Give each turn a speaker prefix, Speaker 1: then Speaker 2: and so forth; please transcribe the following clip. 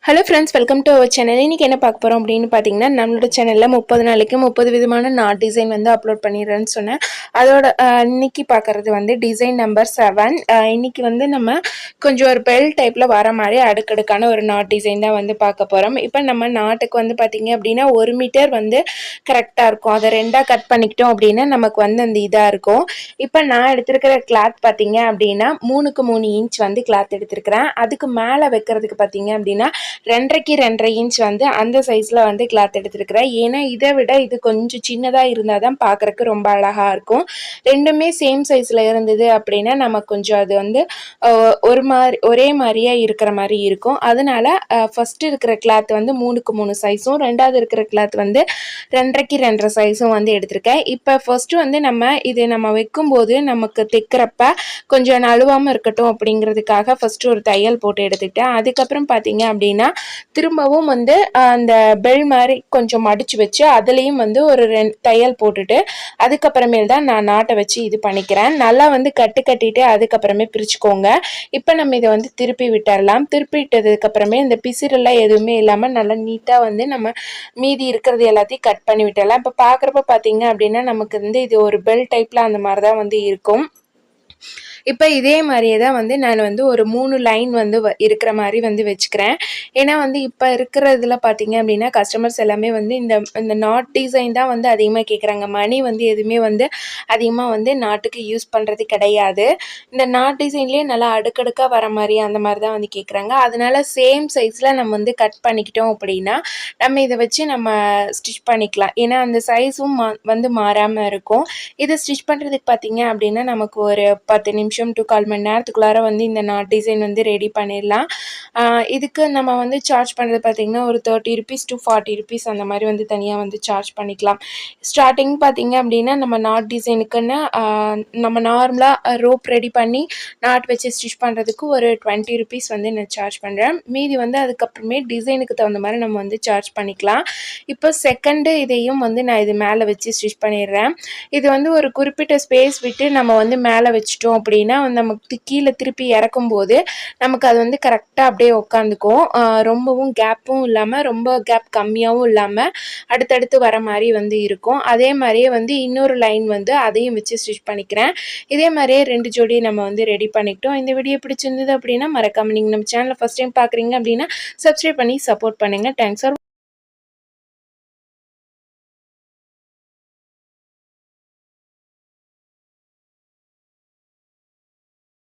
Speaker 1: Hello friends, welcome to our channel. இன்றைக்கி என்ன பார்க்க போகிறோம் அப்படின்னு பார்த்தீங்கன்னா, நம்மளோட சேனலில் 30 நாளைக்கு 30 விதமான நாட் டிசைன் வந்து அப்லோட் பண்ணிடுறேன்னு சொன்னேன். அதோட இன்னைக்கு பார்க்குறது வந்து டிசைன் நம்பர் 7. இன்றைக்கி வந்து நம்ம கொஞ்சம் ஒரு பெல் டைப்பில் வர மாதிரி அடுக்கடுக்கான ஒரு நாட் டிசைன் தான் வந்து பார்க்க போகிறோம். இப்போ நம்ம நாட்டுக்கு வந்து பார்த்திங்க அப்படின்னா 1 மீட்டர் வந்து கரெக்டாக இருக்கும். அதை 2ஆக கட் பண்ணிக்கிட்டோம் அப்படின்னா நமக்கு வந்து அந்த இதாக இருக்கும். இப்போ நான் எடுத்திருக்கிற கிளாத் பார்த்தீங்க அப்படின்னா 3க்கு 3 இன்ச் வந்து கிளாத் எடுத்திருக்கிறேன். அதுக்கு மேலே வைக்கிறதுக்கு பார்த்தீங்க அப்படின்னா 2.5க்கு 2.5 இன்ச் வந்து அந்த சைஸில் வந்து கிளாத் எடுத்துருக்கிறேன். ஏன்னா இதை விட இது கொஞ்சம் சின்னதாக இருந்தால் தான் பார்க்குறக்கு ரொம்ப அழகாக இருக்கும். ரெண்டுமே சேம் சைஸில் இருந்தது அப்படின்னா நமக்கு கொஞ்சம் அது வந்து ஒரே மாதிரியே இருக்கிற மாதிரி இருக்கும். அதனால ஃபஸ்ட்டு இருக்கிற கிளாத் வந்து 3க்கு 3 சைஸும், ரெண்டாவது இருக்கிற கிளாத் வந்து 2.5க்கு 2.5 சைஸும் வந்து எடுத்திருக்கேன். இப்போ ஃபஸ்ட்டு வந்து நம்ம வைக்கும்போது நமக்கு தைக்கிறப்ப கொஞ்சம் நழுவாமல் இருக்கட்டும் அப்படிங்கிறதுக்காக ஃபஸ்ட்டு ஒரு தையல் போட்டு எடுத்துக்கிட்டேன். அதுக்கப்புறம் பார்த்தீங்க அப்படின்னா திரும்பவும் வந்து அந்த பெல் மாதிரி கொஞ்சம் மடிச்சு வச்சு அதுலேயும் வந்து ஒரு 2 தையல் போட்டுட்டு அதுக்கப்புறமேல் தான் நான் நாட்டை வச்சு இது பண்ணிக்கிறேன். நல்லா வந்து கட்டிட்டு அதுக்கப்புறமே பிரிச்சுக்கோங்க. இப்போ நம்ம இதை வந்து திருப்பி விட்டுறலாம். திருப்பி விட்டதுக்கு அப்புறமே இந்த பிசிறெல்லாம் எதுவுமே இல்லாமல் நல்லா நீட்டாக வந்து நம்ம மீதி இருக்கிறது எல்லாத்தையும் கட் பண்ணி விட்டுறலாம். இப்போ பார்க்குறப்ப பார்த்தீங்க அப்படின்னா நமக்கு வந்து இது ஒரு பெல் டைப்பில் அந்த மாதிரி தான் வந்து இருக்கும். இப்போ இதே மாதிரியே தான் வந்து நான் வந்து ஒரு 3 லைன் வந்து இருக்கிற மாதிரி வந்து வச்சுக்கிறேன். ஏன்னா வந்து இப்போ இருக்கிறதுல பார்த்தீங்க அப்படின்னா கஸ்டமர்ஸ் எல்லாமே வந்து இந்த நாட் டிசைன் தான் வந்து அதிகமாக கேட்குறாங்க. மணி வந்து எதுவுமே வந்து அதிகமாக வந்து நாட்டுக்கு யூஸ் பண்ணுறது கிடையாது. இந்த நாட் டிசைன்லேயே நல்லா அடுக்கடுக்காக வர மாதிரி அந்த மாதிரி தான் வந்து கேட்குறாங்க. அதனால சேம் சைஸில் நம்ம வந்து கட் பண்ணிக்கிட்டோம் அப்படின்னா நம்ம இதை வச்சு நம்ம ஸ்டிச் பண்ணிக்கலாம். ஏன்னா அந்த சைஸும் வந்து மாறாமல் இருக்கும். இதை ஸ்டிச் பண்ணுறதுக்கு பார்த்தீங்க அப்படின்னா நமக்கு ஒரு 10 நிமிஷம் டு 1/4 மணி நேரத்துக்குள்ளார வந்து இந்த நாட் டிசைன் வந்து ரெடி பண்ணிடலாம். இதுக்கு நம்ம வந்து சார்ஜ் பண்ணுறது பார்த்திங்கன்னா ஒரு 30 ருபீஸ் டு 40 ருபீஸ் அந்த மாதிரி வந்து தனியாக வந்து சார்ஜ் பண்ணிக்கலாம். ஸ்டார்டிங் பார்த்திங்க அப்படின்னா நம்ம நாட் டிசைனுக்குன்னு நம்ம நார்மலாக ரோப் ரெடி பண்ணி நாட் வச்சு ஸ்டிச் பண்ணுறதுக்கு ஒரு 20 ருபீஸ் வந்து நான் சார்ஜ் பண்ணுறேன். மீதி வந்து அதுக்கப்புறமே டிசைனுக்கு தகுந்த மாதிரி நம்ம வந்து சார்ஜ் பண்ணிக்கலாம். இப்போ செகண்டு இதையும் வந்து நான் இது மேலே வச்சு ஸ்டிச் பண்ணிடுறேன். இது வந்து ஒரு குறிப்பிட்ட ஸ்பேஸ் விட்டு நம்ம வந்து மேலே வச்சுட்டோம் அப்படின்னா நமக்கு கீழே திருப்பி இறக்கும்போது நமக்கு அது வந்து கரெக்டாக அப்படியே உட்காந்துக்கும். ரொம்பவும் கேப்பும் இல்லாமல் ரொம்ப கேப் கம்மியாகவும் இல்லாமல் அடுத்தடுத்து வர மாதிரி வந்து இருக்கும். அதே மாதிரியே வந்து இன்னொரு லைன் வந்து அதையும் வச்சு ஸ்டிச் பண்ணிக்கிறேன். இதே மாதிரியே 2 ஜோடி நம்ம வந்து ரெடி பண்ணிக்கிட்டோம். இந்த வீடியோ பிடிச்சிருந்தது அப்படின்னா மறக்காமல் நீங்கள் நம்ம சேனலை ஃபஸ்ட் டைம் பார்க்குறீங்க அப்படின்னா சப்ஸ்கிரைப் பண்ணி சப்போர்ட் பண்ணுங்கள். Thanks for